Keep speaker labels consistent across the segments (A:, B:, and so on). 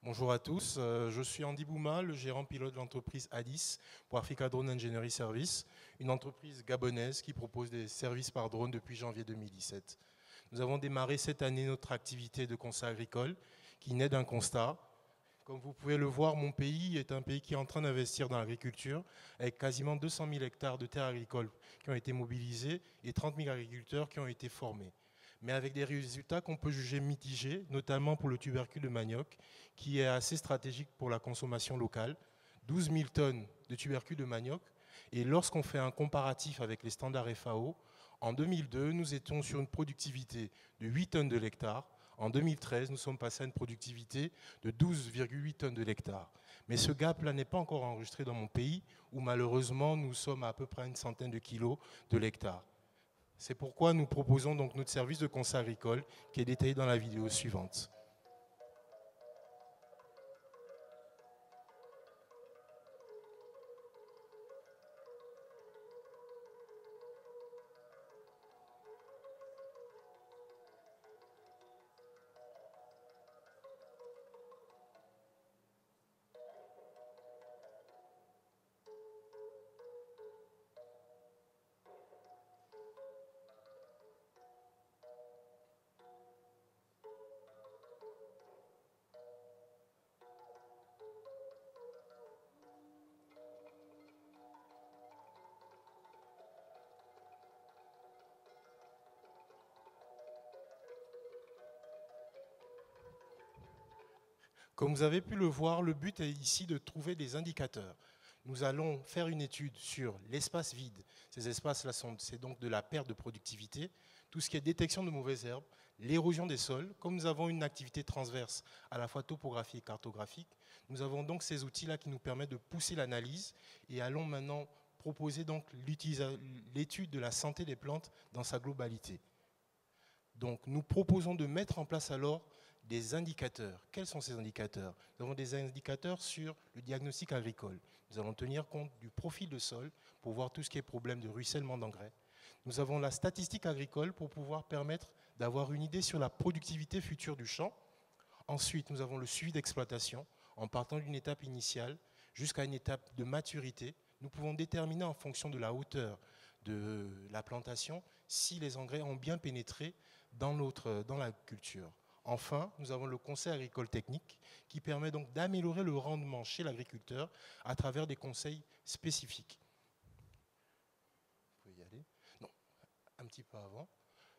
A: Bonjour à tous, je suis Andy Bouma, le gérant pilote de l'entreprise ADIS pour Africa Drone Engineering Service, une entreprise gabonaise qui propose des services par drone depuis janvier 2017. Nous avons démarré cette année notre activité de conseil agricole qui naît d'un constat. Comme vous pouvez le voir, mon pays est un pays qui est en train d'investir dans l'agriculture avec quasiment 200 000 hectares de terres agricoles qui ont été mobilisés et 30 000 agriculteurs qui ont été formés, mais avec des résultats qu'on peut juger mitigés, notamment pour le tubercule de manioc, qui est assez stratégique pour la consommation locale. 12 000 tonnes de tubercule de manioc. Et lorsqu'on fait un comparatif avec les standards FAO, en 2002, nous étions sur une productivité de 8 tonnes de l'hectare. En 2013, nous sommes passés à une productivité de 12,8 tonnes de l'hectare. Mais ce gap-là n'est pas encore enregistré dans mon pays, où malheureusement, nous sommes à peu près à une centaine de kilos de l'hectare. C'est pourquoi nous proposons donc notre service de conseil agricole qui est détaillé dans la vidéo suivante. Comme vous avez pu le voir, le but est ici de trouver des indicateurs. Nous allons faire une étude sur l'espace vide. Ces espaces-là, c'est donc de la perte de productivité, tout ce qui est détection de mauvaises herbes, l'érosion des sols. Comme nous avons une activité transverse à la fois topographique et cartographique, nous avons donc ces outils-là qui nous permettent de pousser l'analyse et allons maintenant proposer donc l'étude de la santé des plantes dans sa globalité. Donc nous proposons de mettre en place alors des indicateurs. Quels sont ces indicateurs? Nous avons des indicateurs sur le diagnostic agricole. Nous allons tenir compte du profil de sol pour voir tout ce qui est problème de ruissellement d'engrais. Nous avons la statistique agricole pour pouvoir permettre d'avoir une idée sur la productivité future du champ. Ensuite, nous avons le suivi d'exploitation en partant d'une étape initiale jusqu'à une étape de maturité. Nous pouvons déterminer en fonction de la hauteur de la plantation si les engrais ont bien pénétré dans la culture. Enfin, nous avons le conseil agricole technique qui permet donc d'améliorer le rendement chez l'agriculteur à travers des conseils spécifiques. Vous pouvez y aller? Non, un petit peu avant.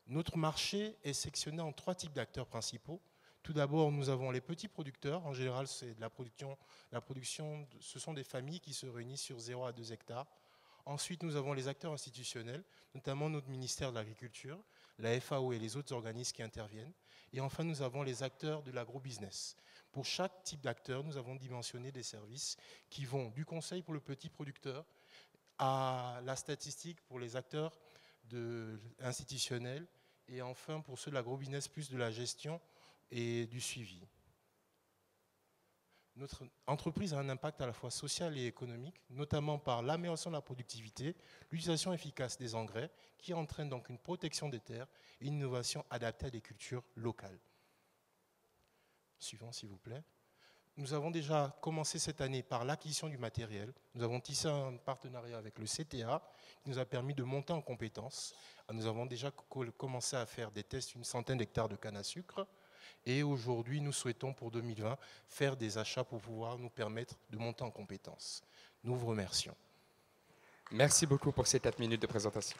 A: Notre marché est sectionné en 3 types d'acteurs principaux. Tout d'abord, nous avons les petits producteurs. En général, c'est de la production, ce sont des familles qui se réunissent sur 0 à 2 hectares. Ensuite, nous avons les acteurs institutionnels, notamment notre ministère de l'Agriculture, la FAO et les autres organismes qui interviennent. Et enfin, nous avons les acteurs de l'agrobusiness. Pour chaque type d'acteur, nous avons dimensionné des services qui vont du conseil pour le petit producteur à la statistique pour les acteurs institutionnels et enfin pour ceux de l'agrobusiness, plus de la gestion et du suivi. Notre entreprise a un impact à la fois social et économique, notamment par l'amélioration de la productivité, l'utilisation efficace des engrais, qui entraîne donc une protection des terres et une innovation adaptée à des cultures locales. Suivant, s'il vous plaît. Nous avons déjà commencé cette année par l'acquisition du matériel. Nous avons tissé un partenariat avec le CTA qui nous a permis de monter en compétences. Nous avons déjà commencé à faire des tests, une centaine d'hectares de canne à sucre. Et aujourd'hui, nous souhaitons pour 2020 faire des achats pour pouvoir nous permettre de monter en compétences. Nous vous remercions.
B: Merci beaucoup pour ces 4 minutes de présentation.